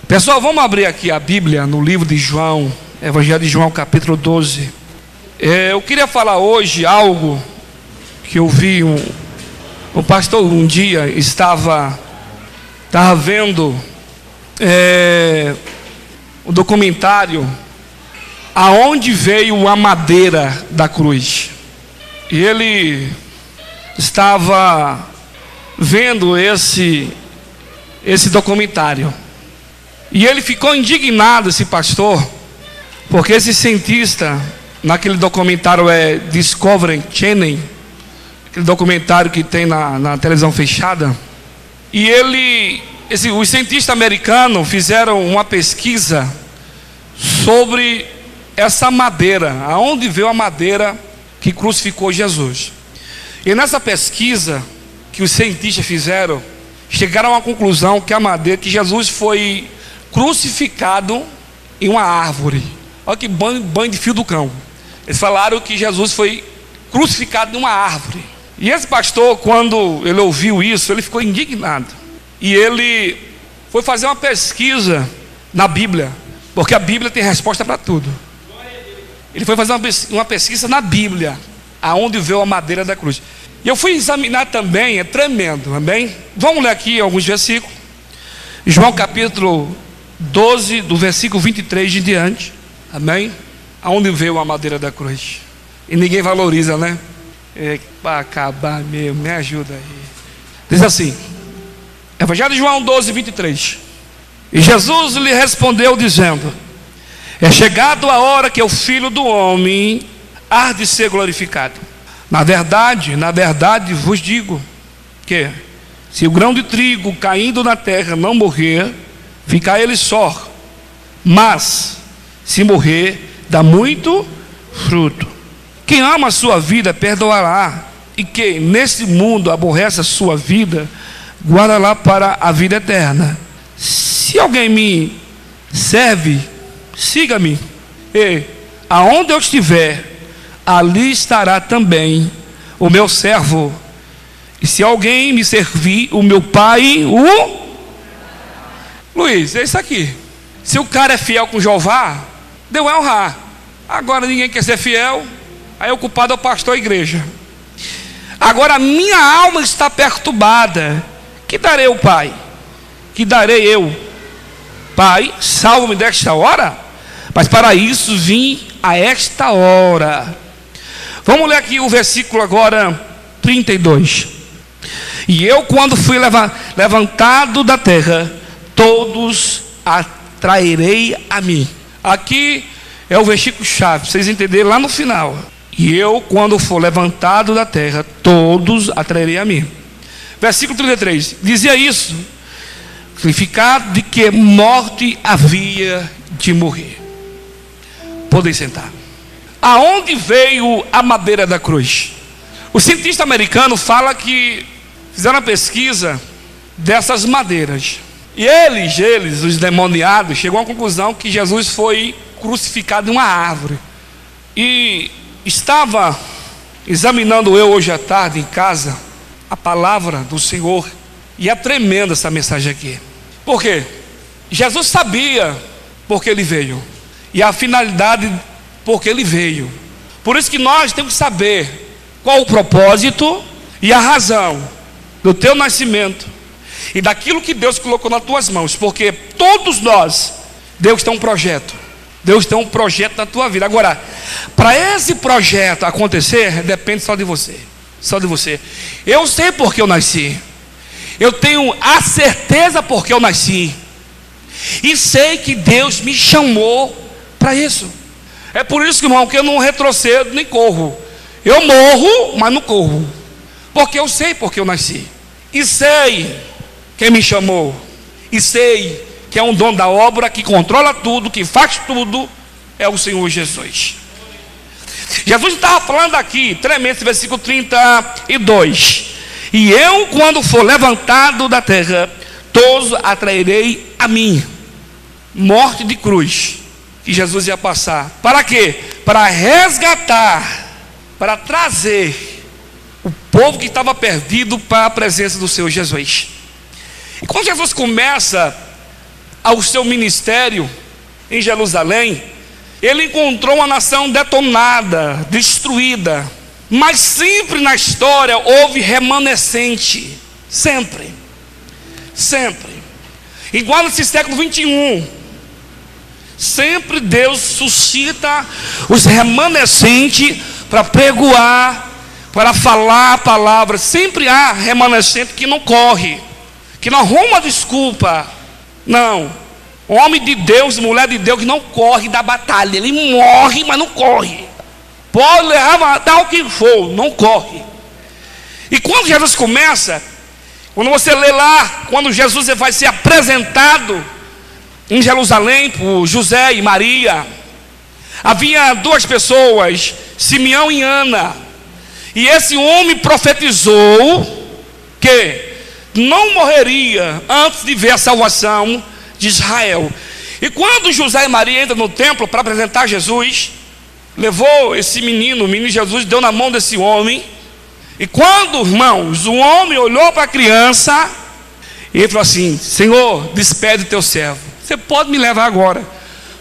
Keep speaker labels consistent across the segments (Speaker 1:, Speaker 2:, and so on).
Speaker 1: Pessoal, vamos abrir aqui a Bíblia no livro de João, Evangelho de João, capítulo 12. Eu queria falar hoje algo que eu vi. Um pastor um dia estava vendo o documentário Aonde Veio a Madeira da Cruz. E ele estava vendo esse documentário. E ele ficou indignado, esse pastor, porque esse cientista, naquele documentário Discovery Channel, aquele documentário que tem na televisão fechada, e os cientistas americanos fizeram uma pesquisa sobre essa madeira, aonde veio a madeira que crucificou Jesus. E nessa pesquisa que os cientistas fizeram, chegaram à conclusão que a madeira, que Jesus foi crucificado em uma árvore. Olha que banho de fio do cão. Eles falaram que Jesus foi crucificado em uma árvore. E esse pastor, quando ele ouviu isso, ele ficou indignado. E ele foi fazer uma pesquisa na Bíblia, porque a Bíblia tem resposta para tudo. Ele foi fazer uma pesquisa na Bíblia, aonde veio a madeira da cruz. E eu fui examinar também, é tremendo, amém? Vamos ler aqui alguns versículos. João capítulo 12, do versículo 23 em diante, amém? Aonde veio a madeira da cruz. E ninguém valoriza, né? Para acabar mesmo, me ajuda aí. Diz assim, Evangelho de João 12, 23. E Jesus lhe respondeu dizendo: é chegado a hora que o Filho do Homem há de ser glorificado. Na verdade vos digo que se o grão de trigo caindo na terra não morrer, fica ele só, mas se morrer, dá muito fruto. Quem ama a sua vida perdoará, e quem nesse mundo aborrece a sua vida, guardará para a vida eterna. Se alguém me serve, siga-me, e aonde eu estiver, ali estará também o meu servo. E se alguém me servir, o meu Pai Luiz, é isso aqui. Se o cara é fiel com Jeová, deu a honrar. Agora ninguém quer ser fiel, aí o culpado é o pastor e a igreja. Agora a minha alma está perturbada. Que darei ao Pai? Que darei eu? Pai, salva-me desta hora? Mas para isso vim a esta hora. Vamos ler aqui o versículo agora 32. E eu, quando fui levantado da terra, todos atrairei a mim. Aqui é o versículo chave, vocês entenderem lá no final. E eu, quando for levantado da terra, todos atrairei a mim. Versículo 33, dizia isso, significado de que morte havia de morrer. Podem sentar. Aonde veio a madeira da cruz? O cientista americano fala que fizeram uma pesquisa dessas madeiras. E eles, os demoniados, chegou à conclusão que Jesus foi crucificado em uma árvore. E estava examinando eu hoje à tarde em casa a palavra do Senhor. E é tremenda essa mensagem aqui. Por quê? Jesus sabia porque ele veio. E a finalidade porque ele veio. Por isso que nós temos que saber qual o propósito e a razão do teu nascimento e daquilo que Deus colocou nas tuas mãos. Porque todos nós, Deus tem um projeto. Deus tem um projeto na tua vida. Agora, para esse projeto acontecer, depende só de você. Só de você. Eu sei porque eu nasci. Eu tenho a certeza porque eu nasci. E sei que Deus me chamou para isso. É por isso, irmão, que eu não retrocedo nem corro. Eu morro, mas não corro. Porque eu sei porque eu nasci. E sei quem me chamou. E sei que é um dono da obra, que controla tudo, que faz tudo, é o Senhor Jesus. Jesus estava falando aqui, tremendo, esse versículo 32. E eu, quando for levantado da terra, todos atrairei a mim. Morte de cruz que Jesus ia passar. Para quê? Para resgatar, para trazer o povo que estava perdido para a presença do Senhor Jesus. E quando Jesus começa ao seu ministério em Jerusalém, ele encontrou uma nação detonada, destruída, mas sempre na história houve remanescente, sempre, igual nesse século 21, sempre Deus suscita os remanescentes para pregoar, para falar a palavra. Sempre há remanescente que não corre, que não arruma desculpa. Não, homem de Deus, mulher de Deus que não corre da batalha, ele morre, mas não corre. Pode levar, matar o que for, não corre. E quando Jesus começa, quando você lê lá, quando Jesus vai ser apresentado em Jerusalém por José e Maria, havia duas pessoas, Simeão e Ana, e esse homem profetizou que não morreria antes de ver a salvação de Israel. E quando José e Maria entram no templo para apresentar Jesus, levou esse menino, o menino Jesus deu na mão desse homem. E quando, irmãos, o homem olhou para a criança e ele falou assim: Senhor, despede o teu servo, você pode me levar agora,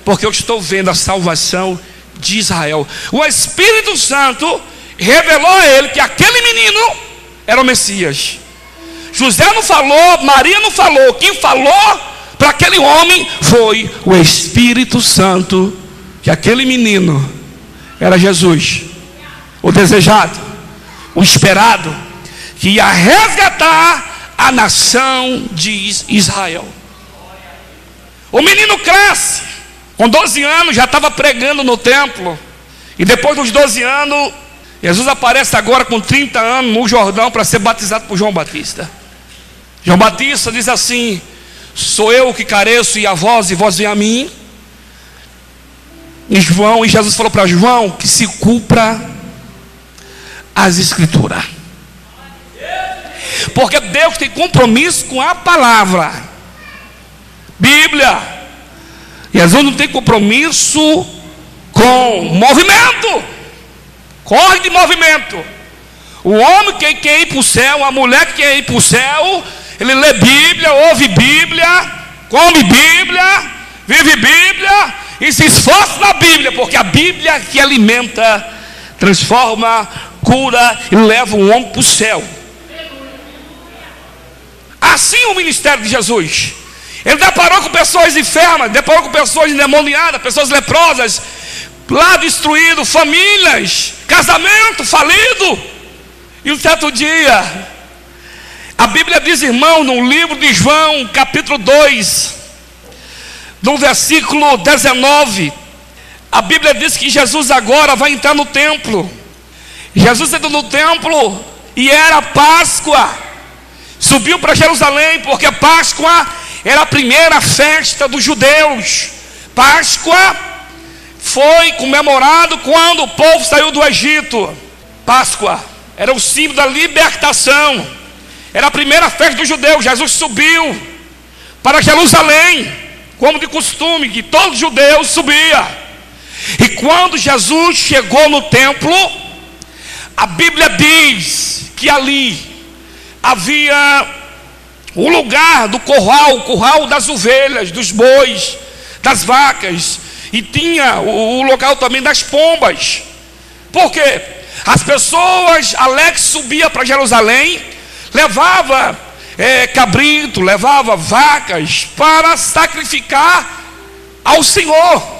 Speaker 1: porque eu estou vendo a salvação de Israel. O Espírito Santo revelou a ele que aquele menino era o Messias. José não falou, Maria não falou, quem falou para aquele homem foi o Espírito Santo, que aquele menino era Jesus, o desejado, o esperado, que ia resgatar a nação de Israel. O menino cresce, com 12 anos já estava pregando no templo, e depois dos 12 anos, Jesus aparece agora com 30 anos no Jordão para ser batizado por João Batista. João Batista diz assim: sou eu que careço e vós vem a mim. E Jesus falou para João que se cumpra as escrituras, porque Deus tem compromisso com a palavra, Bíblia. Jesus não tem compromisso com movimento, corre de movimento. O homem que quer ir para o céu, a mulher que quer ir para o céu, ele lê Bíblia, ouve Bíblia, come Bíblia, vive Bíblia e se esforça na Bíblia, porque a Bíblia que alimenta, transforma, cura e leva o homem para o céu. Assim o ministério de Jesus, ele deparou com pessoas enfermas, deparou com pessoas endemoniadas, pessoas leprosas, lá destruído, famílias, casamento falido. E um certo dia, a Bíblia diz, irmão, no livro de João, capítulo 2, no versículo 19, a Bíblia diz que Jesus agora vai entrar no templo. Jesus entrou no templo e era Páscoa. Subiu para Jerusalém, porque Páscoa era a primeira festa dos judeus. Páscoa foi comemorado quando o povo saiu do Egito. Páscoa era o símbolo da libertação, era a primeira festa dos judeus. Jesus subiu para Jerusalém, como de costume, que todos os judeus subiam. E quando Jesus chegou no templo, a Bíblia diz que ali havia o lugar do curral, o curral das ovelhas, dos bois, das vacas, e tinha o local também das pombas. Por quê? As pessoas alegres subiam para Jerusalém, levava cabrito, levava vacas para sacrificar ao Senhor,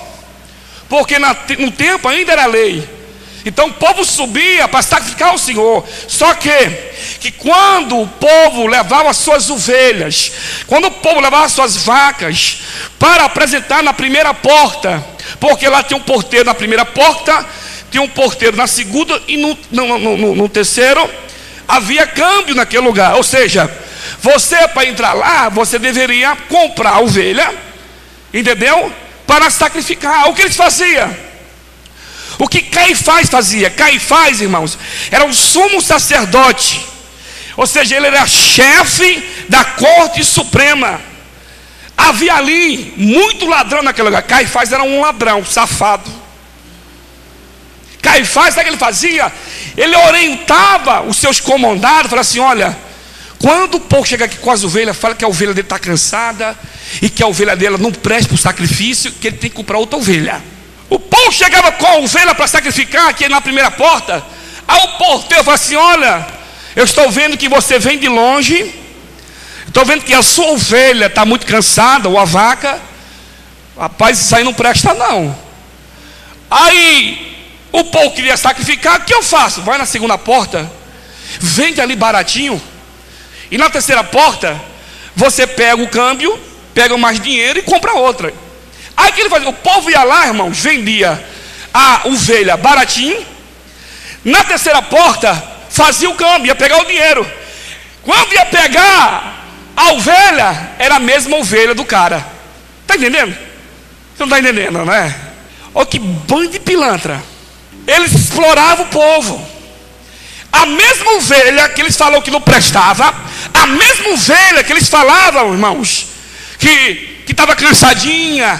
Speaker 1: porque no tempo ainda era lei. Então o povo subia para sacrificar ao Senhor. Só que quando o povo levava as suas ovelhas, quando o povo levava as suas vacas para apresentar na primeira porta, porque lá tinha um porteiro na primeira porta, tinha um porteiro na segunda e no terceiro, havia câmbio naquele lugar. Ou seja, você para entrar lá, você deveria comprar a ovelha, entendeu? Para sacrificar. O que eles faziam? O que Caifás fazia? Caifás, irmãos, era o sumo sacerdote, ou seja, ele era chefe da corte suprema. Havia ali muito ladrão naquele lugar. Caifás era um ladrão, safado. Caifás, sabe o que ele fazia? Ele orientava os seus comandados, falava assim: olha, Quando o povo chega aqui com as ovelhas, fala que a ovelha dele está cansada e que a ovelha dela não presta para o sacrifício, que ele tem que comprar outra ovelha. O povo chegava com a ovelha para sacrificar aqui na primeira porta. Aí o porteiro fala assim: olha, eu estou vendo que você vem de longe, estou vendo que a sua ovelha está muito cansada, ou a vaca. Rapaz, isso aí não presta não. Aí o povo queria sacrificar, o que eu faço? Vai na segunda porta, vende ali baratinho, e na terceira porta você pega o câmbio, pega mais dinheiro e compra outra. Aí o que ele fazia? O povo ia lá, irmãos, vendia a ovelha baratinho, na terceira porta fazia o câmbio, ia pegar o dinheiro. Quando ia pegar a ovelha, era a mesma ovelha do cara. Está entendendo? Você não está entendendo, não é? Olha que bando de pilantra. Eles exploravam o povo. A mesma ovelha que eles falaram que não prestava, a mesma ovelha que eles falavam, irmãos, que estava cansadinha,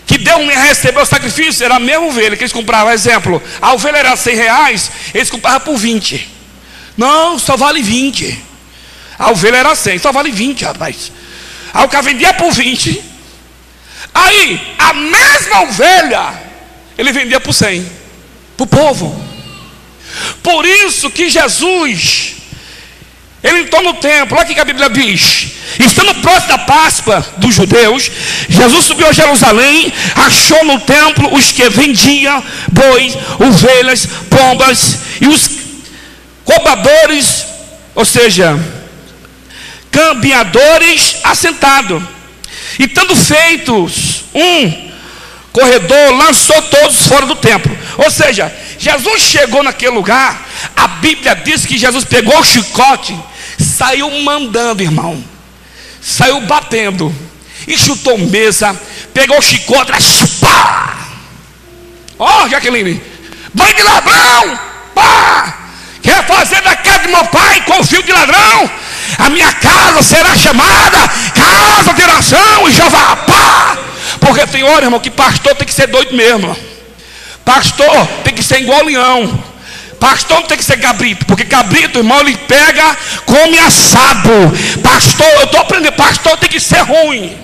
Speaker 1: que recebeu o sacrifício, era a mesma ovelha que eles compravam. Exemplo, a ovelha era R$100, eles compravam por 20. Não, só vale 20. A ovelha era 100, só vale 20, rapaz. Aí o cara vendia por 20. Aí, a mesma ovelha, ele vendia por 100, para o povo. Por isso que Jesus, ele entrou no templo. Olha o que a Bíblia diz: estando próximo da Páscoa dos judeus, Jesus subiu a Jerusalém, achou no templo os que vendiam bois, ovelhas, pombas, e os cobradores, ou seja, cambiadores, assentados. E tendo feitos um corredor, lançou todos fora do templo. Ou seja, Jesus chegou naquele lugar. A Bíblia diz que Jesus pegou o chicote, saiu mandando, irmão, saiu batendo, e chutou mesa, pegou o chicote, pá! Ó, Jaqueline, banho de ladrão, pá! Quer fazer da casa de meu pai com filho de ladrão? A minha casa será chamada casa de oração e Jeová, pá! Porque tem hora, irmão, que pastor tem que ser doido mesmo. Pastor tem que ser igual leão. Pastor não tem que ser cabrito, porque cabrito, irmão, ele pega, come assado. Pastor, eu estou aprendendo, pastor tem que ser ruim.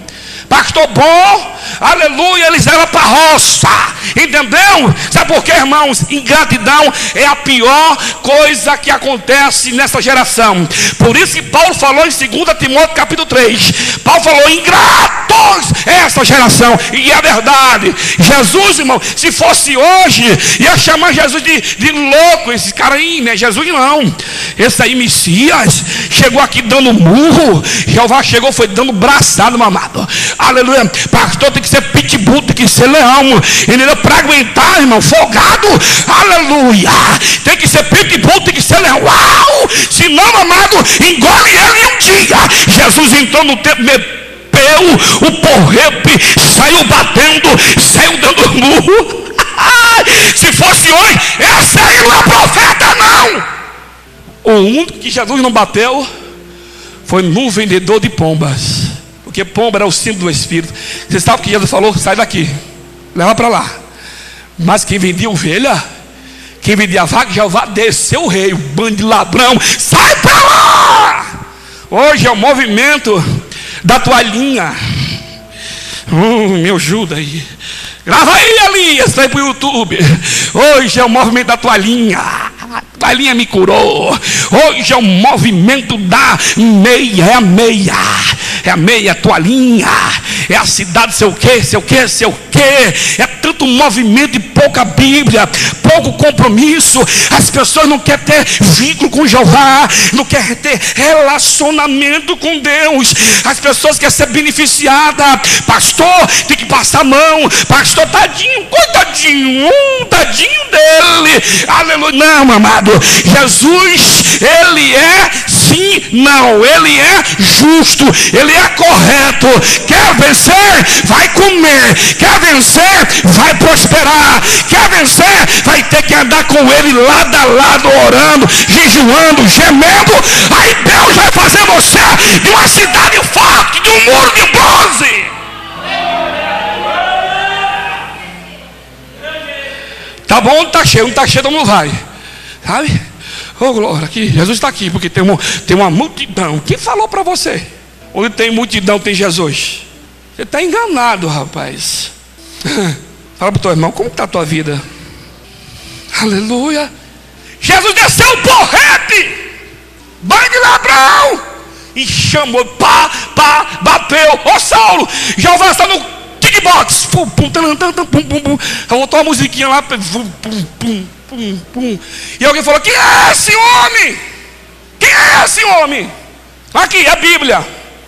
Speaker 1: Pastor bom, aleluia, eles levam para a roça, entendeu? Sabe por quê, irmãos? Ingratidão é a pior coisa que acontece nessa geração. Por isso que Paulo falou em 2 Timóteo capítulo 3. Paulo falou: ingratos é essa geração. E é verdade. Jesus, irmão, se fosse hoje, ia chamar Jesus de louco. Esse cara aí, né? Jesus não. Esse aí, Messias, chegou aqui dando murro. Jeová chegou, foi dando braçada, mamado. Aleluia. Pastor tem que ser pitbull, tem que ser leão, entendeu? Para aguentar, irmão, folgado, aleluia. Tem que ser pitbull, tem que ser leão. Uau! Se não, amado, engole ele um dia. Jesus entrou no templo, meteu o porrepe, saiu batendo, saiu dando murro. Se fosse hoje, esse aí não é profeta, não. O único que Jesus não bateu foi num vendedor de pombas. Porque pomba era o símbolo do Espírito. Você sabe o que Jesus falou? Sai daqui, leva para lá. Mas quem vendia ovelha, quem vendia vaca, Jeová desceu o rei, o bando de ladrão, sai para lá. Hoje é o movimento da toalhinha. Me ajuda aí. Grava aí, Elias, vai para o YouTube. Hoje é o movimento da toalhinha. A toalhinha me curou. Hoje é o movimento da meia. É a meia. É a meia toalhinha. É a cidade, sei o que, sei o que, sei o que. É tanto movimento e pouca Bíblia, pouco compromisso. As pessoas não querem ter vínculo com Jeová, não querem ter relacionamento com Deus. As pessoas querem ser beneficiadas. Pastor, tem que passar a mão. Pastor, tadinho, coitadinho, tadinho dele. Aleluia. Não, amado, Jesus, ele é sim, não, ele é justo, ele é correto. Quer vencer? Vai comer. Quer vencer? Vai prosperar. Quer vencer? Vai ter que andar com ele lado a lado, orando, jejuando, gemendo. Aí Deus vai fazer você de uma cidade forte, de um muro de bronze. Tá bom, tá cheio, não tá cheio, não vai, sabe? Oh, glória, aqui, Jesus está aqui, porque tem uma multidão. Quem falou para você? Onde tem multidão tem Jesus. Você está enganado, rapaz. Fala para o teu irmão, como está a tua vida? Aleluia. Jesus desceu o porrete, banho de ladrão, e chamou, bateu. Ô Saulo, Jeová está no kickbox. Pum, pum, pum, pum, pum, pum. Voltou a musiquinha lá. Pum, pum, pum, pum, pum. E alguém falou: quem é esse homem? Quem é esse homem? Aqui, é a Bíblia.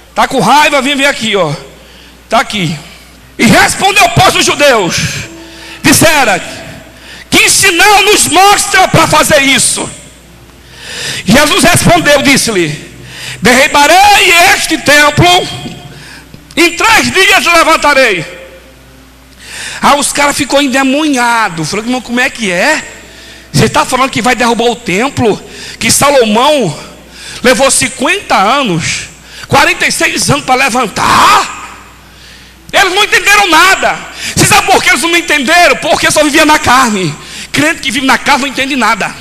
Speaker 1: Está com raiva, vem ver aqui, ó. Está aqui. E respondeu, pois, os judeus: disseram, que sinal nos mostra para fazer isso? Jesus respondeu, disse-lhe: derribarei este templo, em 3 dias levantarei. Aí os caras ficou endemoniados. Falou: irmão, como é que é? Você está falando que vai derrubar o templo, que Salomão levou 50 anos, 46 anos para levantar? Eles não entenderam nada. Você sabe por que eles não entenderam? Porque só viviam na carne. Crente que vive na carne não entende nada.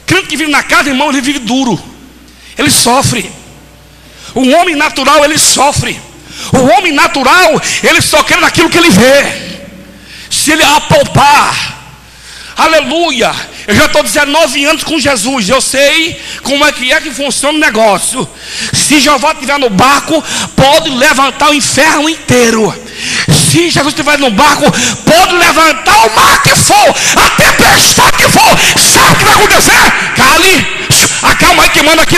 Speaker 1: Crente que vive na carne, irmão, ele vive duro. Ele sofre. O homem natural, ele sofre. O homem natural, ele só quer naquilo que ele vê. Se ele apalpar, aleluia. Eu já estou 19 anos com Jesus. Eu sei como é que funciona o negócio. Se Jeová estiver no barco, pode levantar o inferno inteiro. Se Jesus estiver no barco, pode levantar o mar que for, a tempestade que for. Sabe o que vai acontecer? Cale. Acalma aí, que manda aqui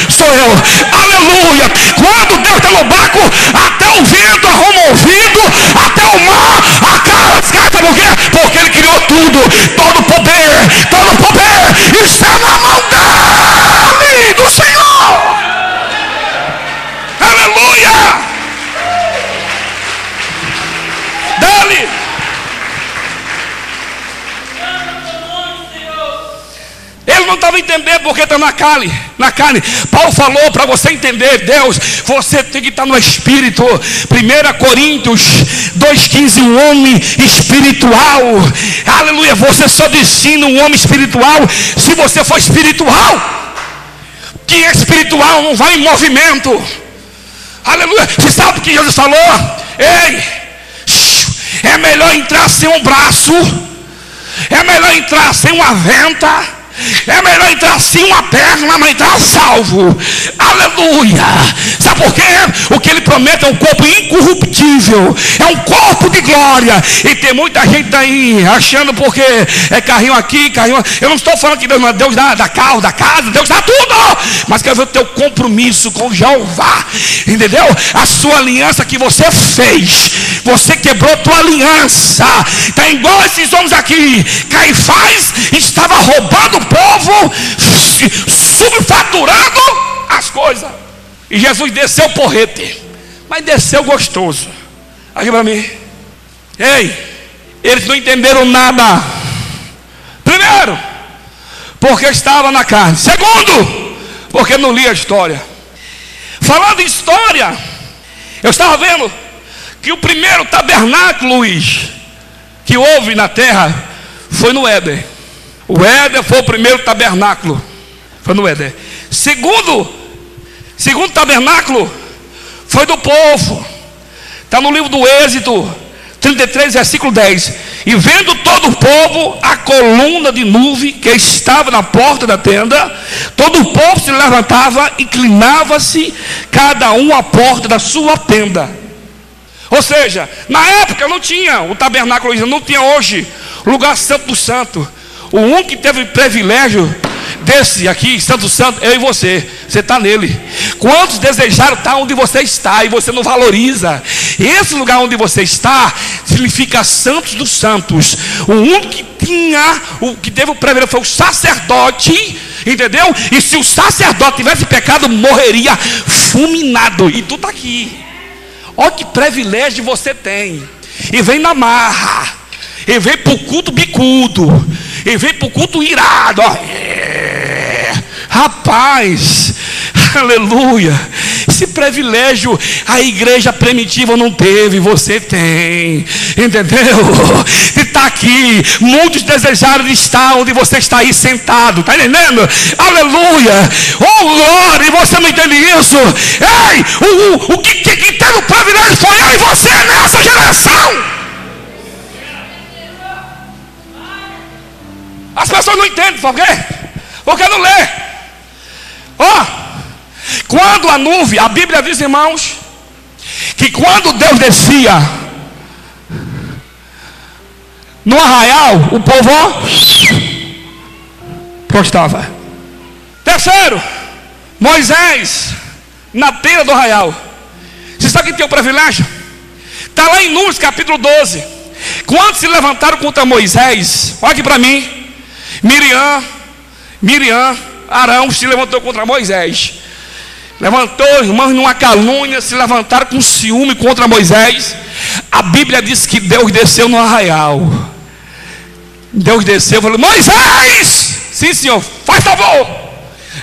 Speaker 1: sou eu. Aleluia. Quando Deus está no barco, até o vento arruma o ouvido, até o mar acaba. Sabe por quê? Porque Ele criou tudo. Todo poder está na mão dele, do Senhor. Aleluia. Dele. Ele não estava entendendo porque está na carne. Paulo falou para você entender Deus, você tem que estar no Espírito. 1 Coríntios 2,15, um homem espiritual. Aleluia. Você só ensina um homem espiritual se você for espiritual. Quem é espiritual não vai em movimento. Aleluia. Você sabe o que Jesus falou? Ei, é melhor entrar sem um braço, é melhor entrar sem uma venta, é melhor entrar assim uma perna, mas entrar salvo. Aleluia. Sabe por quê? O que Ele promete é um corpo incorruptível, é um corpo de glória. E tem muita gente aí achando porque é carrinho aqui, carrinho aqui. Eu não estou falando que Deus dá carro, dá casa, Deus dá tudo, mas quero ver o teu compromisso com Jeová. Entendeu? A sua aliança que você fez, você quebrou a tua aliança. Está igual esses homens aqui. Caifás estava roubando o povo, subfaturando as coisas. E Jesus desceu o porrete, mas desceu gostoso. Aqui para mim. Ei, eles não entenderam nada. Primeiro, porque estava na carne. Segundo, porque não lia a história. Falando em história, eu estava vendo que o primeiro tabernáculo, Luiz, que houve na terra foi no Éden. O Éden foi o primeiro tabernáculo. Foi no Éden. Segundo tabernáculo foi do povo. Está no livro do Êxodo 33, versículo 10. E vendo todo o povo a coluna de nuvem que estava na porta da tenda, todo o povo se levantava, inclinava-se, cada um à porta da sua tenda. Ou seja, na época não tinha o tabernáculo, não tinha hoje lugar santo do santo. O único que teve privilégio desse aqui, Santo Santo, eu e você. Você está nele. Quantos desejaram estar onde você está e você não valoriza? Esse lugar onde você está significa Santos dos Santos. O único que tinha, o que teve o privilégio foi o sacerdote, entendeu? E se o sacerdote tivesse pecado, morreria fulminado. E tu está aqui. Olha que privilégio você tem. E vem na marra. E vem para o culto bicudo. E vem para o culto irado. Rapaz, aleluia. esse privilégio a igreja primitiva não teve, você tem, entendeu? De estar aqui, muitos desejaram de estar onde você está aí sentado, está entendendo? Aleluia, oh glória, e você não entende isso? Ei, o que teve o privilégio foi eu e você nessa geração. As pessoas não entendem, por quê? Porque não lê. Quando a nuvem, a Bíblia diz, irmãos, que quando Deus descia no arraial, o povo prostava. Terceiro, Moisés na beira do arraial. Você sabe quem tem o privilégio? Está lá em Números capítulo 12. Quando se levantaram contra Moisés, olha aqui para mim, Miriam, Arão se levantou contra Moisés. Levantou, irmãos, numa calúnia, se levantaram com ciúme contra Moisés. A Bíblia diz que Deus desceu no arraial. Deus desceu e falou: Moisés, sim senhor, faz favor.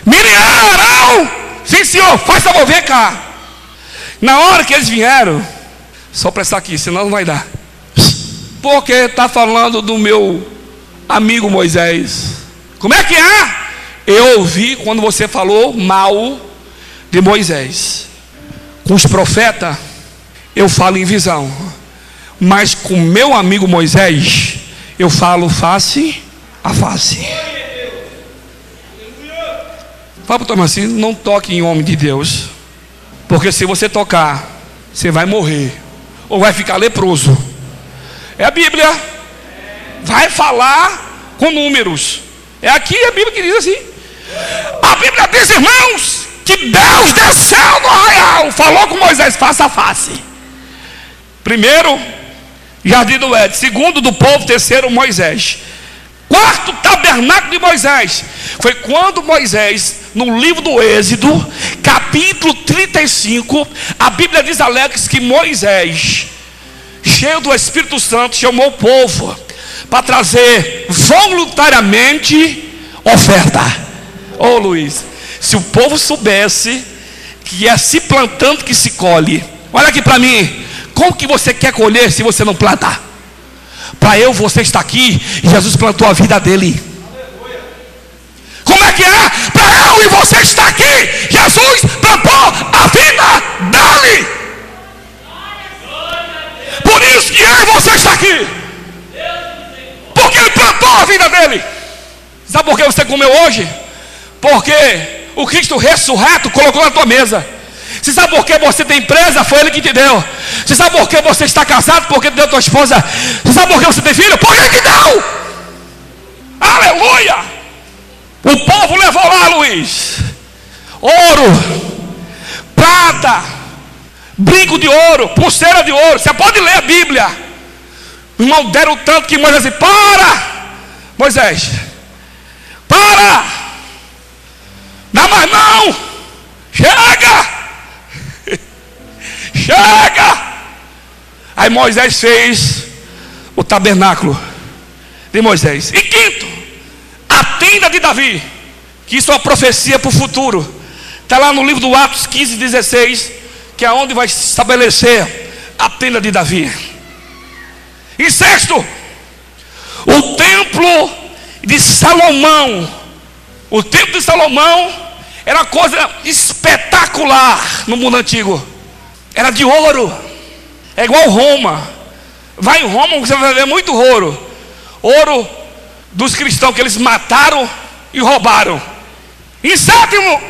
Speaker 1: Miriam, Arão, sim senhor, faz favor, vem cá. Na hora que eles vieram, só prestar aqui, senão não vai dar. Porque está falando do meu amigo Moisés. Como é que é? Eu ouvi quando você falou mal de Moisés. Com os profetas eu falo em visão, mas com meu amigo Moisés eu falo face a face. Fala para o teu irmão assim: não toque em homem de Deus, porque se você tocar, você vai morrer ou vai ficar leproso. É a Bíblia. Vai falar com números. É aqui a Bíblia que diz assim. A Bíblia diz, irmãos, que Deus desceu no arraial, falou com Moisés face a face. Primeiro, jardim do Éden. Segundo, do povo. Terceiro, Moisés. Quarto, tabernáculo de Moisés. Foi quando Moisés, no livro do Êxodo, capítulo 35, a Bíblia diz, Alex, que Moisés, cheio do Espírito Santo, chamou o povo para trazer voluntariamente oferta. Ô Luiz, se o povo soubesse que é se plantando que se colhe. Olha aqui para mim, como que você quer colher se você não planta? Para você está aqui, Jesus plantou a vida dele. Como é que é? Para eu e você estar aqui, Jesus plantou a vida dele. Por isso que eu e você está aqui, porque ele plantou a vida dele. Sabe por que você comeu hoje? Porque o Cristo ressurreto colocou na tua mesa. Você sabe por que você tem empresa? Foi ele que te deu. Você sabe por que você está casado? Porque deu tua esposa. Você sabe por que você tem filho? Por ele que deu. Aleluia. O povo levou lá, Luiz, ouro, prata, brinco de ouro, pulseira de ouro. Você pode ler a Bíblia. Os irmãos deram tanto que Moisés disse: para, Moisés, para, dá mais não, chega, chega. Aí Moisés fez o tabernáculo de Moisés. E quinto, a tenda de Davi, que isso é uma profecia para o futuro. Está lá no livro do Atos 15:16, que é onde vai se estabelecer a tenda de Davi. E sexto, o templo de Salomão. O templo de Salomão era uma coisa espetacular no mundo antigo. Era de ouro. É igual Roma. Vai em Roma, você vai ver muito ouro. Ouro dos cristãos que eles mataram e roubaram. Em sétimo,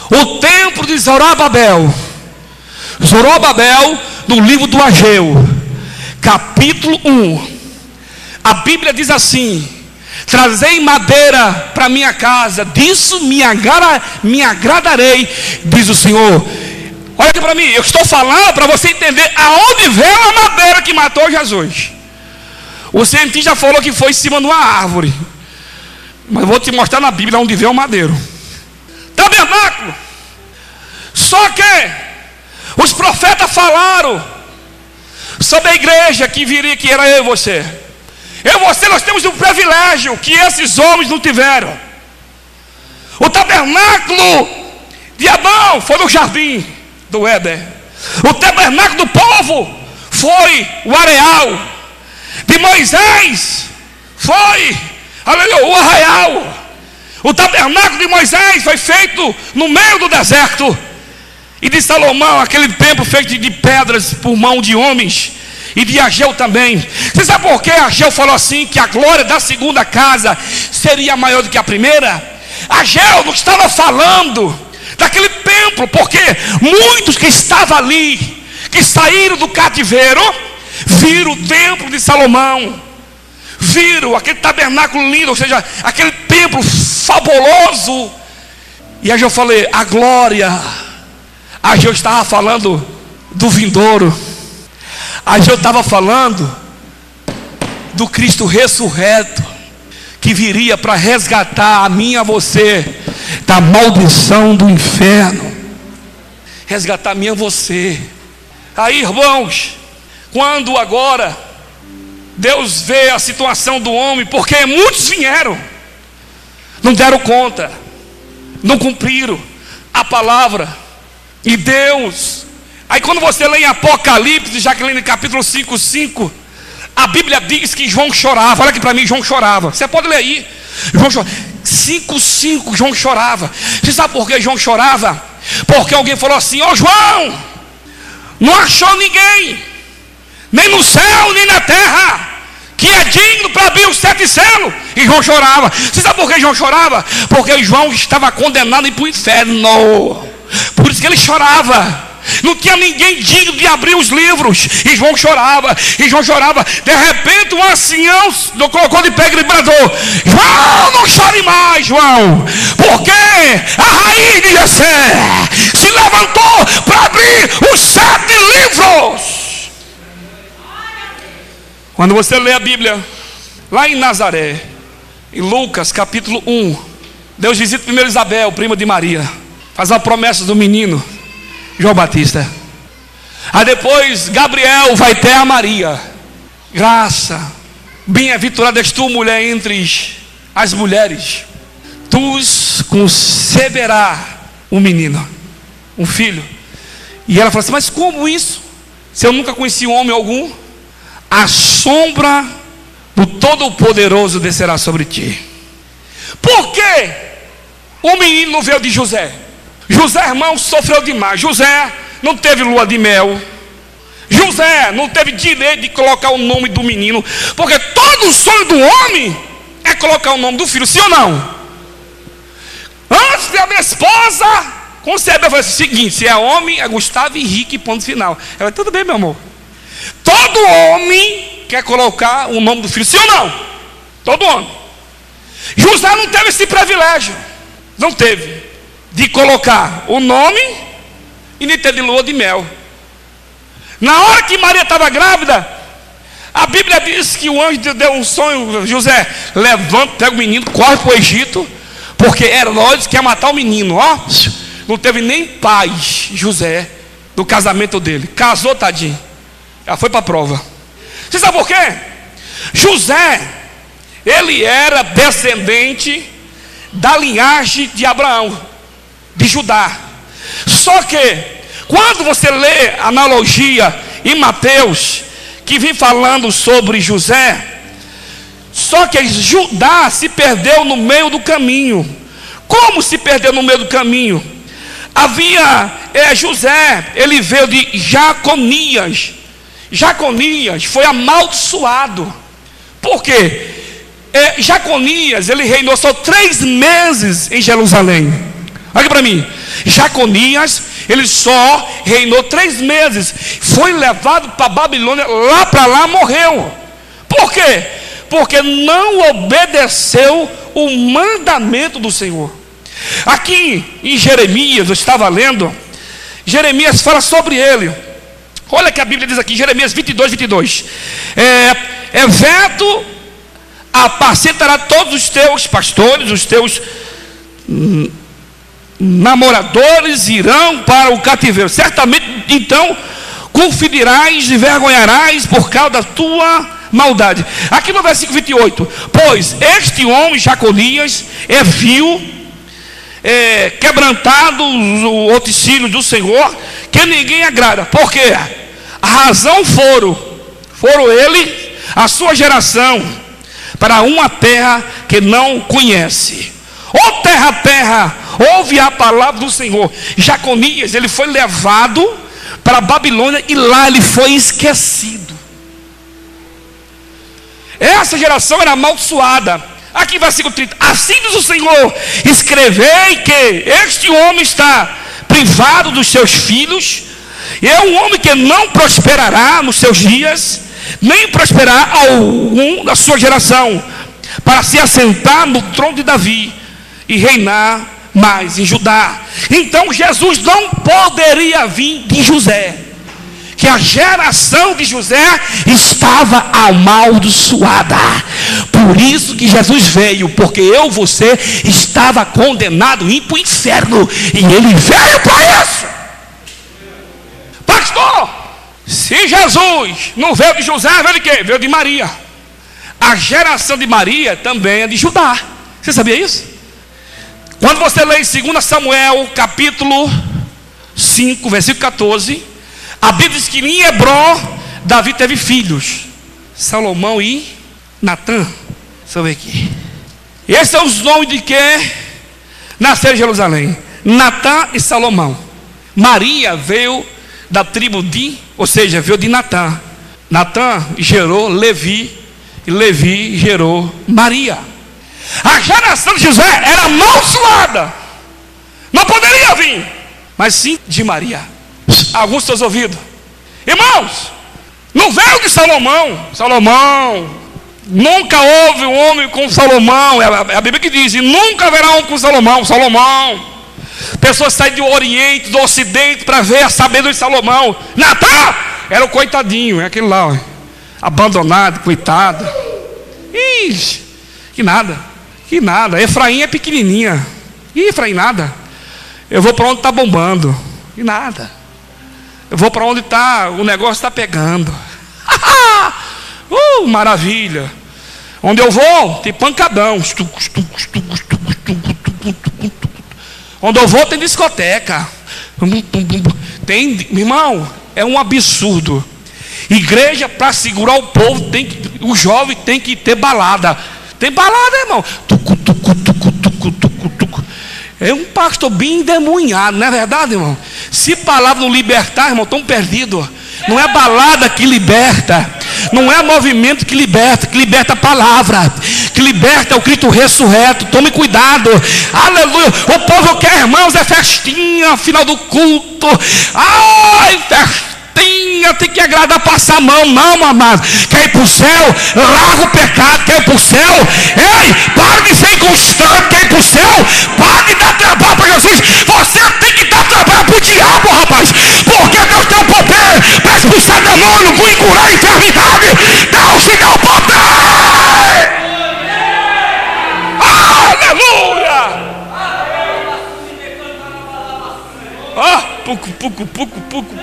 Speaker 1: o templo de Zorobabel. Zorobabel, no livro do Ageu, capítulo 1. A Bíblia diz assim: trazei madeira para minha casa, disso me agradarei, diz o Senhor. Olha aqui para mim, eu estou falando para você entender aonde veio a madeira que matou Jesus. O cientista falou que foi em cima de uma árvore, mas eu vou te mostrar na Bíblia onde veio o madeiro. Tabernáculo. Só que os profetas falaram sobre a igreja que viria, que era eu e você. Eu e você, nós temos um privilégio que esses homens não tiveram. O tabernáculo de Adão foi no jardim. do Éden. O tabernáculo do povo foi o areal. De Moisés foi, aleluia, o arraial. O tabernáculo de Moisés foi feito no meio do deserto. E de Salomão, aquele templo feito de pedras por mão de homens. E de Ageu também. Você sabe por que Ageu falou assim, que a glória da segunda casa seria maior do que a primeira? Ageu não estava falando daquele templo, porque muitos que estavam ali, que saíram do cativeiro, viram o templo de Salomão, viram aquele tabernáculo lindo, ou seja, aquele templo fabuloso. E Ageu falei, a glória. Ageu estava falando do vindouro. Ageu estava falando do Cristo ressurreto, que viria para resgatar a mim e a você da maldição do inferno. Resgatar a mim e a você. Aí, irmãos, quando agora Deus vê a situação do homem, porque muitos vieram, não deram conta, não cumpriram a palavra. E Deus, aí quando você lê em Apocalipse, já que lê no capítulo 5:5, a Bíblia diz que João chorava. Olha aqui para mim, João chorava. Você pode ler aí. João chorava. 5:5, João chorava. Você sabe por que João chorava? Porque alguém falou assim: ó João, não achou ninguém, nem no céu, nem na terra, que é digno para abrir os 7 selos. E João chorava. Você sabe por que João chorava? Porque João estava condenado a ir para o inferno. Por isso que ele chorava. Não tinha ninguém digno de abrir os livros. E João chorava, e João chorava. De repente um ancião colocou de pé e bradou: João, não chore mais, João, porque a raiz de Jessé se levantou para abrir os 7 livros. Quando você lê a Bíblia lá em Nazaré, em Lucas capítulo 1, Deus visita primeiro Isabel, prima de Maria, faz uma promessa do menino João Batista. Aí depois Gabriel vai ter a Maria. Graça, bem-aventurada és tu, mulher, entre as mulheres, tu conceberás um menino, um filho. E ela fala assim: mas como isso? Se eu nunca conheci homem algum. A sombra do Todo-Poderoso descerá sobre ti. Por que o menino não veio de José? José, irmão, sofreu demais. José não teve lua de mel. José não teve direito de colocar o nome do menino, porque todo o sonho do homem é colocar o nome do filho, sim ou não? Antes da minha esposa conceber, eu falei assim: seguinte, se é homem, é Gustavo Henrique, ponto final. Ela: tudo bem, meu amor. Todo homem quer colocar o nome do filho, sim ou não? Todo homem. José não teve esse privilégio, não teve, de colocar o nome e nem ter de lua de mel. Na hora que Maria estava grávida, a Bíblia diz que o anjo deu um sonho: José, levanta, pega o menino, corre para o Egito, porque Herodes quer matar o menino. Ó, não teve nem paz José no casamento dele. Casou, tadinho, já foi para a prova. Você sabe por quê? José, ele era descendente da linhagem de Abraão, de Judá. Só que quando você lê a analogia em Mateus, que vem falando sobre José, só que Judá se perdeu no meio do caminho. Como se perdeu no meio do caminho? Havia José, ele veio de Jaconias. Jaconias foi amaldiçoado. Por quê? Jaconias, ele reinou só 3 meses em Jerusalém. Olha para mim. Jaconias, ele só reinou 3 meses. Foi levado para Babilônia, lá para lá morreu. Por quê? Porque não obedeceu o mandamento do Senhor. Aqui em Jeremias, eu estava lendo, Jeremias fala sobre ele. Olha que a Bíblia diz aqui, Jeremias 22:22. Veto apacentará todos os teus pastores, os teus namoradores irão para o cativeiro. Certamente então confundirás e vergonharás por causa da tua maldade. Aqui no versículo 28: pois este homem Jaconias viu quebrantado o utensílio do Senhor, que ninguém agrada. Por quê? A razão foram ele, a sua geração, para uma terra que não conhece. Ó terra, ouve a palavra do Senhor. Jaconias, ele foi levado para a Babilônia e lá ele foi esquecido. Essa geração era amaldiçoada. Aqui versículo 30, assim diz o Senhor: escrevei que este homem está privado dos seus filhos, e é um homem que não prosperará nos seus dias, nem prosperará algum da sua geração, para se assentar no trono de Davi e reinar mais em Judá. Então Jesus não poderia vir de José, que a geração de José estava amaldiçoada. Por isso que Jesus veio, porque você estava condenado a ir para o inferno, e ele veio para isso. Pastor, se Jesus não veio de José, veio de quê? Veio de Maria. A geração de Maria também é de Judá. Você sabia isso? Quando você lê em 2 Samuel capítulo 5, versículo 14, a Bíblia diz que em Hebron Davi teve filhos, Salomão e Natã. Deixa eu ver aqui. Esses são os nomes de quem nasceram em Jerusalém: Natã e Salomão. Maria veio da tribo de, ou seja, veio de Natã. Natã gerou Levi, e Levi gerou Maria. A geração de José era amaldiçoada, não poderia vir, mas sim de Maria. Alguns seus ouvidos, irmãos, não veio de Salomão. Salomão, nunca houve um homem como Salomão. É a Bíblia que diz: e nunca haverá um como Salomão. Salomão, pessoas saem do Oriente, do Ocidente, para ver a sabedoria de Salomão. Natã era o coitadinho, é aquele lá, ó, abandonado, coitado. Ixi, que nada. Efraim é pequenininha. Efraim nada. Eu vou para onde está bombando. E nada. Eu vou para onde está, o negócio está pegando. Maravilha. Onde eu vou, tem pancadão. Onde eu vou, tem discoteca. Tem, irmão, é um absurdo. Igreja, para segurar o povo, o jovem tem que ter balada. Tem balada, irmão. É um pastor bem endemoniado, não é verdade, irmão? Se palavra não libertar, irmão, estão perdidos. Não é balada que liberta, não é movimento que liberta a palavra, que liberta o Cristo ressurreto. Tome cuidado, aleluia. O povo quer, irmãos, é festinha, final do culto. Ai, festinha, tem que agradar, passar a mão. Não, amado, quer ir para o céu, larga o pecado. Quer ir para o céu, ei, para de ser inconstante. Quer ir para o céu, para de dar trabalho para Jesus. Você tem que dar trabalho para o diabo, rapaz, porque Deus tem o poder para expulsar demônio, e curar a enfermidade. Deus te dá o poder. Aleluia. Puco.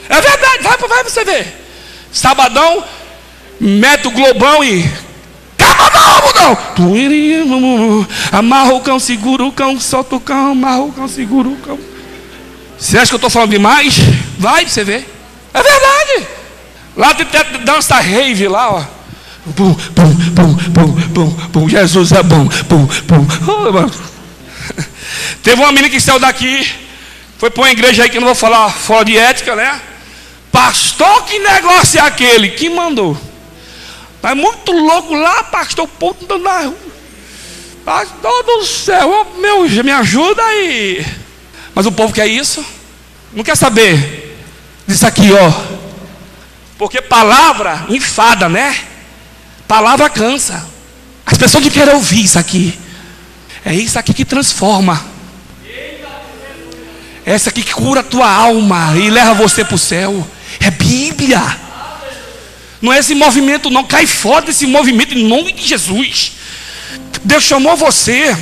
Speaker 1: É verdade, vai para você ver. Sabadão, mete o globão e não. Amarra o cão, segura o cão, solta o cão, amarra o cão, segura o cão. Você acha que eu estou falando demais? Vai pra você ver. É verdade. Lá tem dança rave lá, ó. Bum, bum, bum, bum, bum, bum. Jesus é bom. Bum, bum. Oh, teve uma menina que saiu daqui, foi para uma igreja aí que eu não vou falar fora de ética, né? Pastor, que negócio é aquele? Que mandou? Mas muito louco lá, pastor, o povo andando na rua. Pastor do céu, me ajuda aí. Mas o povo quer isso? Não quer saber disso aqui, ó. Porque palavra enfada, né? Palavra cansa. As pessoas não querem ouvir isso aqui. É isso aqui que transforma. É essa aqui que cura a tua alma e leva você para o céu. É Bíblia. Não é esse movimento não. Cai fora desse movimento em nome de Jesus. Deus chamou você.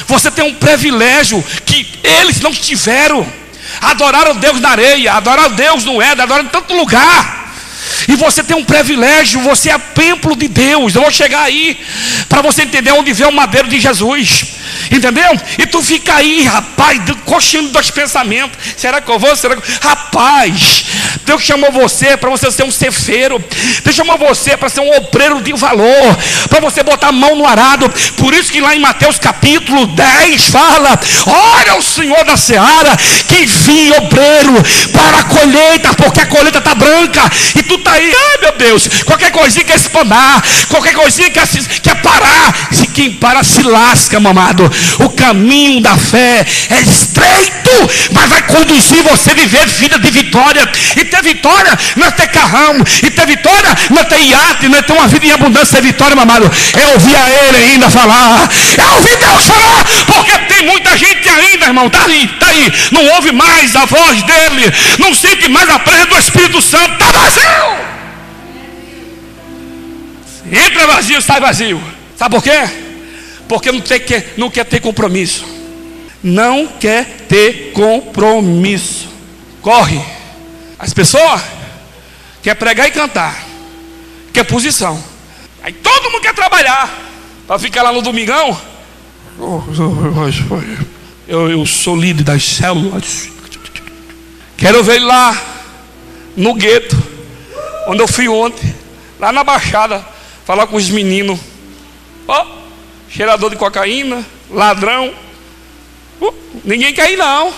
Speaker 1: Você tem um privilégio que eles não tiveram. Adoraram Deus na areia, adoraram Deus no Éden, adoraram em tanto lugar. E você tem um privilégio, você é templo de Deus. Eu vou chegar aí para você entender onde veio o madeiro de Jesus. Entendeu? E tu fica aí, rapaz, coxando dos pensamentos. Será que eu vou? Será que... Rapaz, Deus chamou você para você ser um cefeiro. Deus chamou você para ser um obreiro de valor, para você botar a mão no arado. Por isso que lá em Mateus capítulo 10 fala: olha o Senhor da seara que envia obreiro para a colheita, porque a colheita está branca. E tu está aí, ai meu Deus, qualquer coisinha quer espanar, qualquer coisinha quer parar. Se quem para se lasca, mamado. O caminho da fé é estreito, mas vai conduzir você a viver vida de vitória. E ter vitória não é ter carrão, e ter vitória não é ter iate, não é ter uma vida em abundância. É vitória, mamado, é ouvir a Ele ainda falar, é ouvir Deus falar. Porque tem muita gente ainda, irmão, tá aí, não ouve mais a voz dele, não sente mais a presença do Espírito Santo, está vazio. Entra vazio, sai vazio. Sabe por quê? Porque não quer ter compromisso. Não quer ter compromisso. Corre. As pessoas querem pregar e cantar, quer posição. Aí todo mundo quer trabalhar para ficar lá no domingão. Eu sou líder das células. Quero ver ele lá no gueto, onde eu fui ontem, lá na Baixada, falar com os meninos. Cheirador de cocaína, ladrão. Ninguém quer ir não.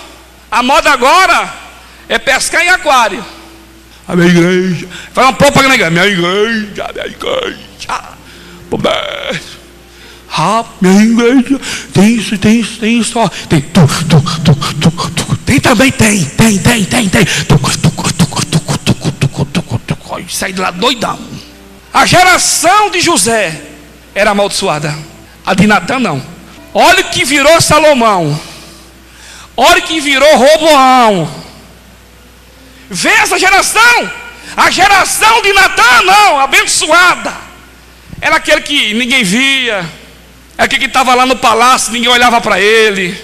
Speaker 1: A moda agora é pescar em aquário. A minha igreja, faz uma propaganda na igreja. Minha igreja. Minha igreja tem isso, ó. Tem também, tem. Sai de lá doidão. A geração de José era amaldiçoada. A de Natã não. Olha o que virou Salomão. Olha o que virou Roboão. Vê essa geração. A geração de Natã não, abençoada. Era aquele que ninguém via. Era aquele que estava lá no palácio, ninguém olhava para ele.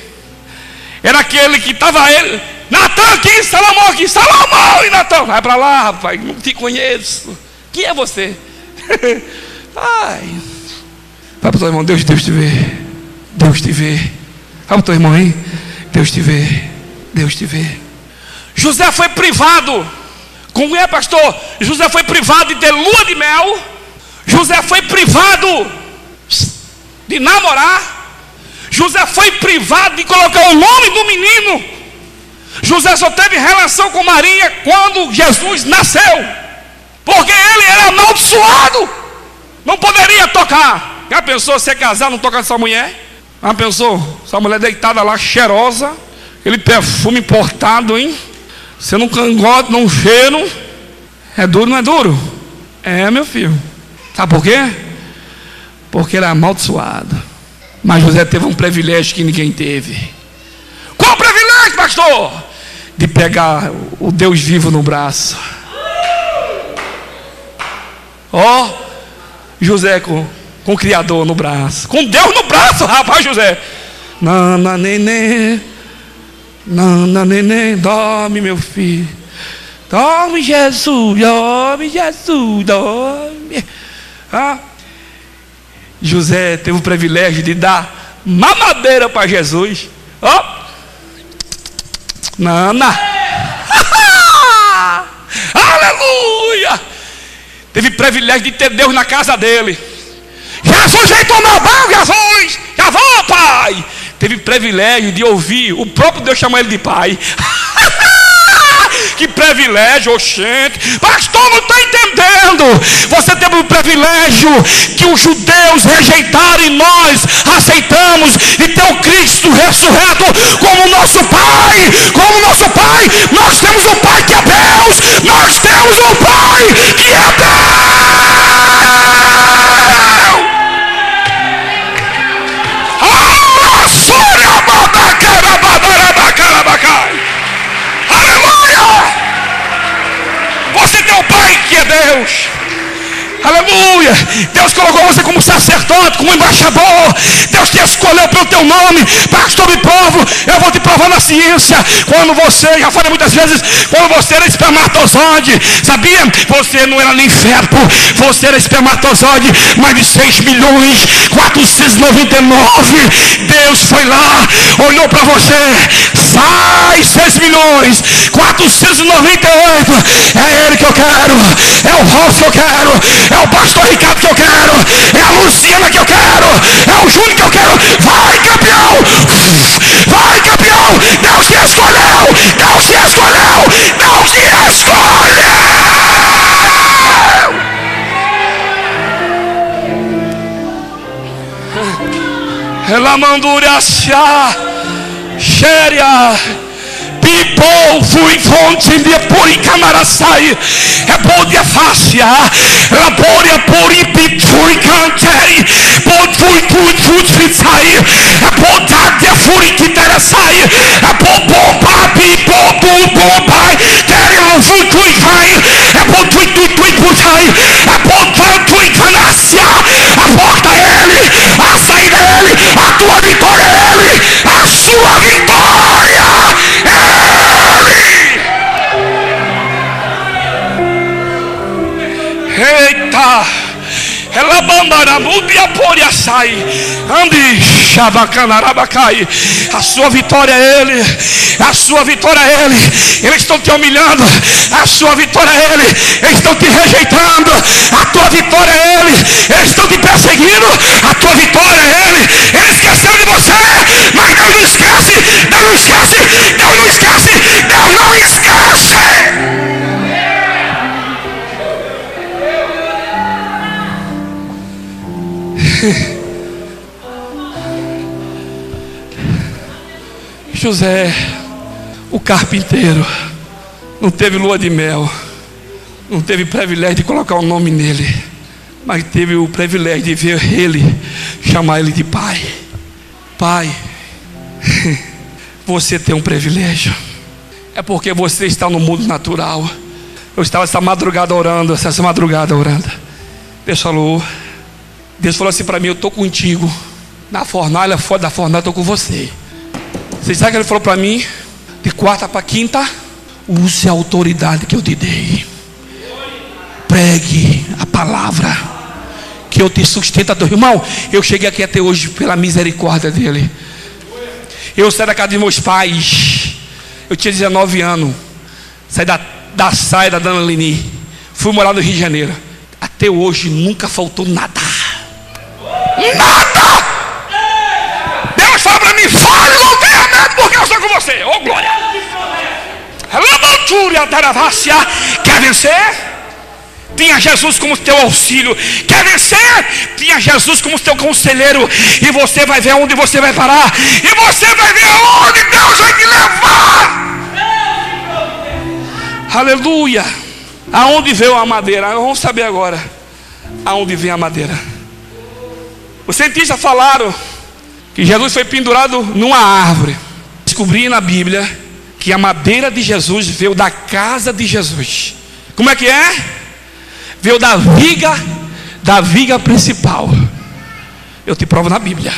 Speaker 1: Era aquele que estava ele. Natã aqui, Salomão aqui. Salomão e Natã. Vai para lá, rapaz, não te conheço. Quem é você? Ai. Vai para o teu irmão, Deus te vê. Deus te vê. Vai para o teu irmão aí. Deus te vê. Deus te vê. José foi privado. Como é, pastor? José foi privado de ter lua de mel. José foi privado de namorar. José foi privado de colocar o nome do menino. José só teve relação com Maria quando Jesus nasceu, porque ele era amaldiçoado. Não poderia tocar. Já pensou ser casado, não tocar essa mulher? Já pensou? Essa mulher deitada lá, cheirosa, aquele perfume importado, hein? Você não cangote, não cheiro. É duro, não é duro? É, meu filho. Sabe por quê? Porque era amaldiçoado. Mas José teve um privilégio que ninguém teve. Qual o privilégio, pastor? De pegar o Deus vivo no braço. José com o Criador no braço, com Deus no braço, rapaz. José, nana neném, dorme meu filho, dorme Jesus, dorme. José teve o privilégio de dar mamadeira para Jesus. Nana. Aleluia. Teve privilégio de ter Deus na casa dele. Jesus veio tomar banho, Jesus. Já vou, pai. Teve privilégio de ouvir o próprio Deus chamar ele de pai. Que privilégio, oxente. Pastor, não está entendendo. Você teve o privilégio que os judeus rejeitaram e nós aceitamos, de ter o Cristo ressurreto como nosso Pai. Como nosso Pai. Nós temos um Pai que é Deus. Nós temos um Pai que é Deus. Aleluia! Você tem um Pai que é Deus. Aleluia. Deus colocou você como sacerdote, como embaixador. Deus te escolheu pelo teu nome. Pastor, me provo. Eu vou te provar na ciência. Quando você, já falei muitas vezes, quando você era espermatozoide, sabia? Você não era nem feto, você era espermatozoide. Mais de 6.499.000. Deus foi lá, olhou para você. Sai 6.498.000. É ele que eu quero. É o Rolf que eu quero. É o pastor Ricardo que eu quero. É a Luciana que eu quero. É o Júnior que eu quero. Vai, campeão! Vai, campeão! Deus te escolheu! Deus te escolheu! Deus te escolheu! Ela mandura chá, xéria. People fui fonte de puri camaraçai, é bodia fácia, laboria puri pituri cantei, pod fui fitsai, é bodadia furi que interessai, é bobomba people bobombai, quero fui vai, é bod fui putai, é bod fui canácia, a porta é ele, a saída é ele, a tua vitória é ele, a sua vitória é eita, ela bambara mudia por açai, ande xabacanarabacai. A sua vitória é ele, a sua vitória é ele. Eles estão te humilhando, a sua vitória é ele. Eles estão te rejeitando, a tua vitória é ele. Eles estão te perseguindo, a tua vitória é ele. Eles esqueceram de você, mas Deus não esquece, Deus não esquece, Deus não esquece, Deus não esquece. José, o carpinteiro, não teve lua de mel, não teve privilégio de colocar o nome nele, mas teve o privilégio de ver ele, chamar ele de pai. Pai, você tem um privilégio, é porque você está no mundo natural. Eu estava essa madrugada orando. Deus falou assim para mim: eu estou contigo na fornalha, fora da fornalha, estou com você. Vocês sabem que ele falou para mim? De quarta para quinta, use a autoridade que eu te dei, pregue a palavra que eu te sustenta. Irmão, eu cheguei aqui até hoje pela misericórdia dele. Eu saí da casa de meus pais, eu tinha 19 anos, saí da saia da Dona Leni, fui morar no Rio de Janeiro. Até hoje nunca faltou nada. Nada! Deus fala para mim: fale, não tenha medo, porque eu estou com você. Oh glória! Quer vencer? Tenha Jesus como teu auxílio. Quer vencer? Tenha Jesus como teu conselheiro. E você vai ver onde você vai parar. E você vai ver onde Deus vai te levar. Aleluia. Aonde veio a madeira? Vamos saber agora. Aonde vem a madeira? Os cientistas falaram que Jesus foi pendurado numa árvore. Descobri na Bíblia que a madeira de Jesus veio da casa de Jesus. Como é que é? Veio da viga principal. Eu te provo na Bíblia.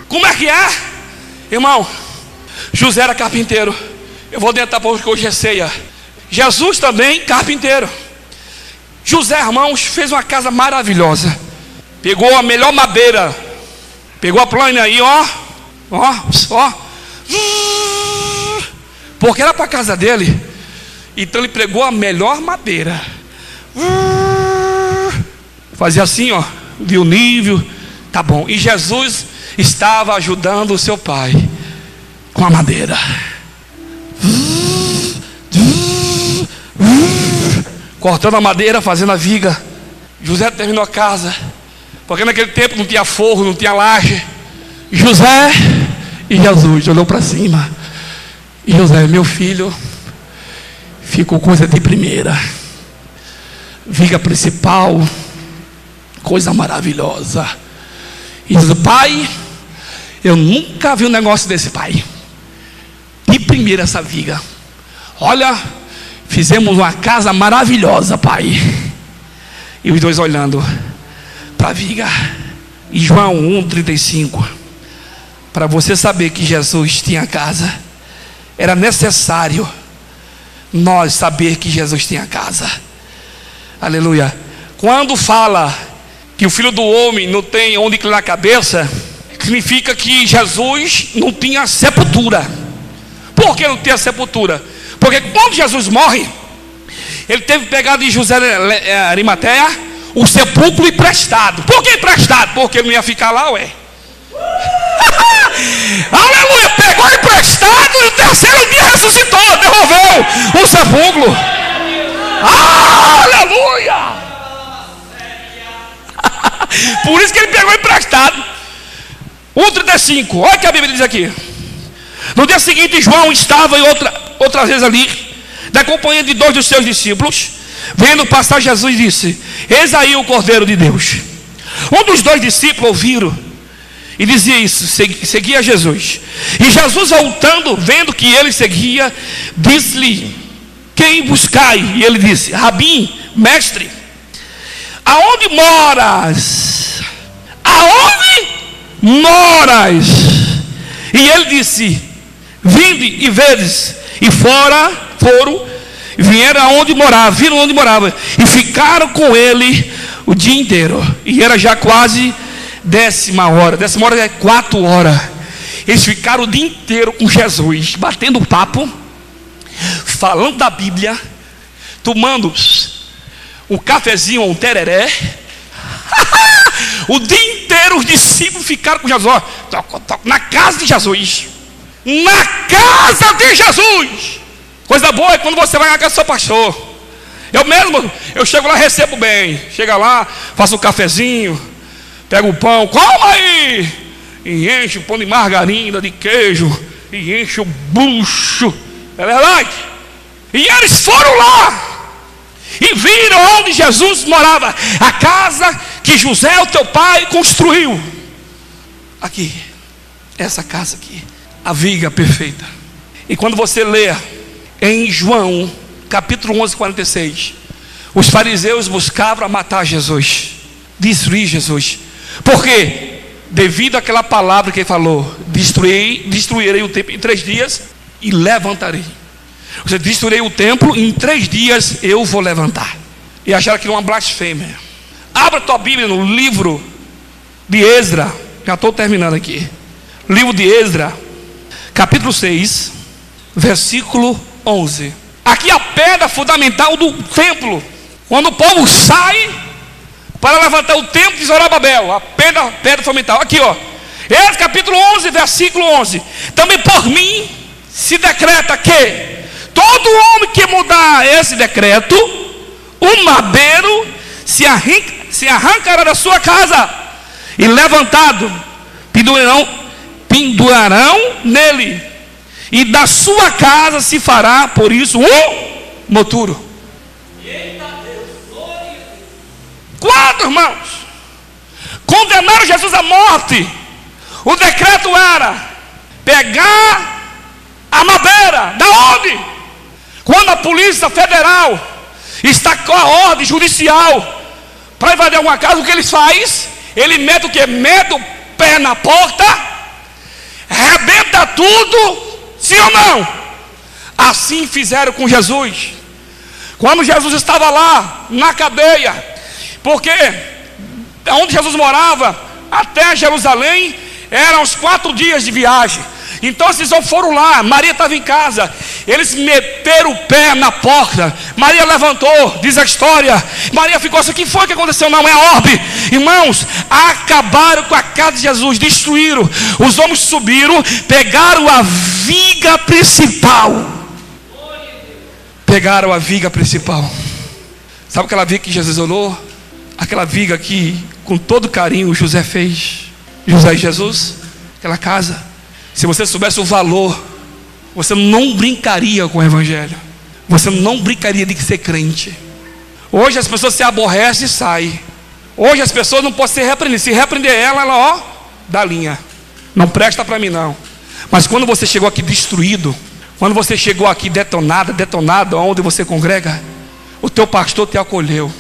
Speaker 1: Como é que é? Irmão, José era carpinteiro. Eu vou adiantar para hoje é ceia. Jesus também carpinteiro. José, irmãos, fez uma casa maravilhosa. Pegou a melhor madeira, pegou a plana aí, ó, porque era para a casa dele. Então ele pegou a melhor madeira, fazia assim, ó, viu o nível, tá bom. E Jesus estava ajudando o seu pai com a madeira, cortando a madeira, fazendo a viga. José terminou a casa, porque naquele tempo não tinha forro, não tinha laje. José e Jesus olhou para cima. E José: meu filho, ficou coisa de primeira, viga principal, coisa maravilhosa. E diz: pai, eu nunca vi um negócio desse, pai. De primeira essa viga. Olha, fizemos uma casa maravilhosa, pai. E os dois olhando para a viga. E João 1,35. Para você saber que Jesus tinha casa, era necessário nós saber que Jesus tinha casa. Aleluia. Quando fala que o Filho do Homem não tem onde inclinar a cabeça, significa que Jesus não tinha sepultura. Por que não tinha sepultura? Porque quando Jesus morre, ele teve pegado de José Arimateia o sepulcro emprestado. Por que emprestado? Porque ele não ia ficar lá, ué. Aleluia, pegou emprestado e no terceiro dia ressuscitou, devolveu o sepulcro. Aleluia. Por isso que ele pegou emprestado. 1,35, olha o que a Bíblia diz aqui. No dia seguinte, João estava outra vez ali, da companhia de 2 dos seus discípulos. Vendo passar Jesus, disse: eis aí o Cordeiro de Deus. Um dos 2 discípulos ouviram e dizia isso, seguia Jesus. E Jesus, voltando, vendo que ele seguia, disse-lhe: quem buscai? E ele disse: Rabi, mestre, aonde moras? Aonde moras? E ele disse: vinde e vedes. E foram, vieram aonde morava, viram onde morava, e ficaram com ele o dia inteiro. E era já quase 10ª hora. 10ª hora é 4 horas. Eles ficaram o dia inteiro com Jesus, batendo papo, falando da Bíblia, tomando um cafezinho ou um tereré. O dia inteiro os discípulos ficaram com Jesus, na casa de Jesus. Na casa de Jesus. Coisa boa é quando você vai na casa do seu pastor. Eu chego lá, recebo bem. Chega lá, faço um cafezinho, pego o pão, calma aí, e enche o pão de margarina, de queijo, e enche o bucho. É verdade? E eles foram lá e viram onde Jesus morava, a casa que José, o teu pai, construiu. Aqui, essa casa aqui, a viga perfeita. E quando você lê em João capítulo 11, 46, os fariseus buscavam matar Jesus, destruir Jesus. Por quê? Devido àquela palavra que ele falou: destruirei o templo em 3 dias e levantarei. Você destruirei o templo, em 3 dias eu vou levantar. E acharam que era uma blasfêmia. Abra tua Bíblia no livro de Esdra. Já estou terminando aqui. Livro de Esdra, capítulo 6, versículo 11. Aqui a pedra fundamental do templo. Quando o povo sai para levantar o templo de Zorobabel, a pedra fundamental. Aqui, ó. Esse capítulo 11, versículo 11. Também por mim se decreta que todo homem que mudar esse decreto, o madeiro se arrancará da sua casa, e levantado pendurarão nele, e da sua casa se fará por isso um moturo. Quando, irmãos, condenaram Jesus à morte, o decreto era pegar a madeira. Da onde? Quando a polícia federal está com a ordem judicial para invadir alguma casa, o que eles fazem? Ele mete o que? Mete o pé na porta, arrebenta tudo. Sim ou não? Assim fizeram com Jesus. Quando Jesus estava lá na cadeia, porque onde Jesus morava até Jerusalém eram uns 4 dias de viagem. Então eles foram lá, Maria estava em casa, eles meteram o pé na porta, Maria levantou, diz a história, Maria ficou assim: o que foi que aconteceu? Não, é a orbe. Irmãos, acabaram com a casa de Jesus, destruíram. Os homens subiram, pegaram a viga principal. Pegaram a viga principal. Sabe aquela viga que Jesus olhou? Aquela viga que com todo carinho José fez, José e Jesus, aquela casa. Se você soubesse o valor, você não brincaria com o evangelho, você não brincaria de ser crente. Hoje as pessoas se aborrecem e saem. Hoje as pessoas não podem ser repreendidas. Se repreender ela ó, dá linha. Não presta para mim não. Mas quando você chegou aqui destruído, quando você chegou aqui detonado, onde você congrega, o teu pastor te acolheu,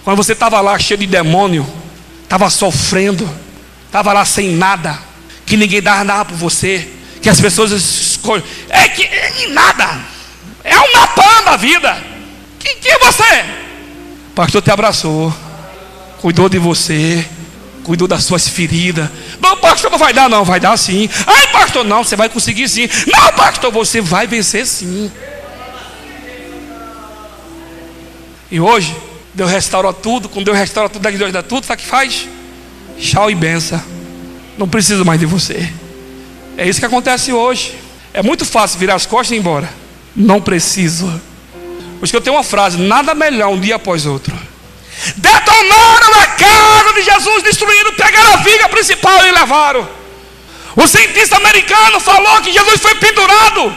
Speaker 1: Quando você estava lá cheio de demônio, estava sofrendo, estava lá sem nada, que ninguém dava nada por você, que as pessoas escolhem, nada, é uma pã da vida. Que é você? O pastor te abraçou, cuidou de você, cuidou das suas feridas. Não, pastor, não vai dar, não, vai dar sim. Ai, pastor, não, você vai conseguir sim. Não, pastor, você vai vencer sim. E hoje, Deus restaura tudo. Quando Deus restaura tudo, Deus dá tudo, sabe o que faz? Tchau e benção. Não preciso mais de você. É isso que acontece hoje. É muito fácil virar as costas e ir embora. Não preciso. Por isso que eu tenho uma frase: nada melhor um dia após outro. Detonaram a casa de Jesus, destruindo, pegaram a viga principal e levaram. O cientista americano falou que Jesus foi pendurado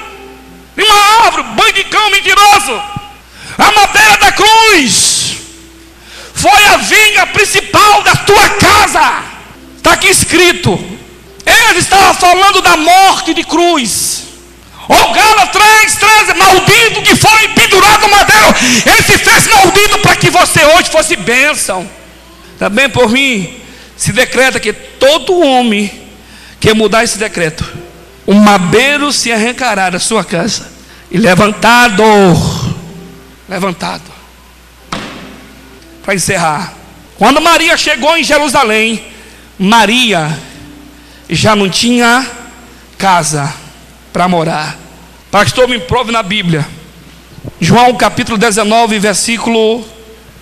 Speaker 1: em uma árvore, bandicão mentiroso. A madeira da cruz foi a viga principal da tua casa. Está aqui escrito. Ele estava falando da morte de cruz. O Gálatas 3:13, maldito que foi pendurado no madeiro, ele se fez maldito para que você hoje fosse bênção. Também por mim se decreta que todo homem que mudar esse decreto, um madeiro se arrancará da sua casa e levantado. Para encerrar, quando Maria chegou em Jerusalém, Maria já não tinha casa para morar. Pastor, me prove na Bíblia. João capítulo 19, versículo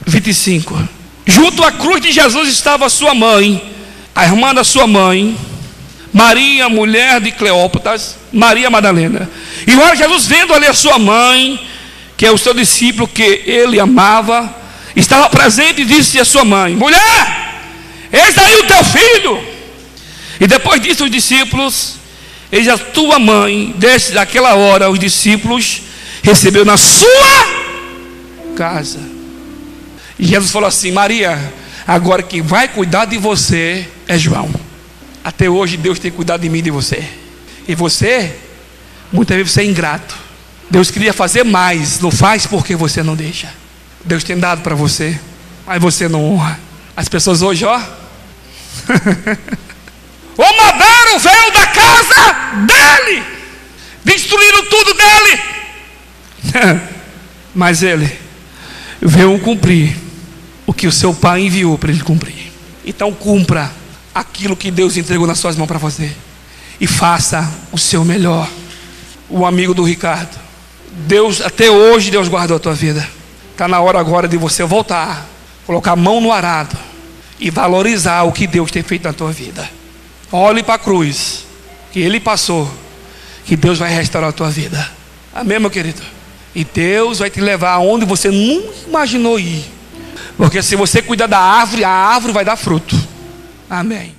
Speaker 1: 25. Junto à cruz de Jesus estava sua mãe, a irmã da sua mãe, Maria, mulher de Cleópatas, Maria Madalena. E agora Jesus, vendo ali a sua mãe, que é o seu discípulo que ele amava, estava presente e disse à sua mãe: mulher, eis aí o teu filho. E depois disso os discípulos, eis a tua mãe. Desde aquela hora os discípulos recebeu na sua casa. E Jesus falou assim: Maria, agora quem vai cuidar de você é João. Até hoje Deus tem cuidado de mim e de você. E você, muitas vezes você é ingrato. Deus queria fazer mais, não faz porque você não deixa. Deus tem dado para você, mas você não honra. As pessoas hoje, ó o madeiro veio da casa dele, destruíram tudo dele mas ele veio cumprir o que o seu pai enviou para ele cumprir. Então cumpra aquilo que Deus entregou nas suas mãos para você e faça o seu melhor. O amigo do Ricardo, Deus, até hoje Deus guardou a tua vida. Está na hora agora de você voltar, colocar a mão no arado e valorizar o que Deus tem feito na tua vida. Olhe para a cruz que Ele passou, que Deus vai restaurar a tua vida. Amém, meu querido? E Deus vai te levar aonde você nunca imaginou ir. Porque se você cuidar da árvore, a árvore vai dar fruto. Amém.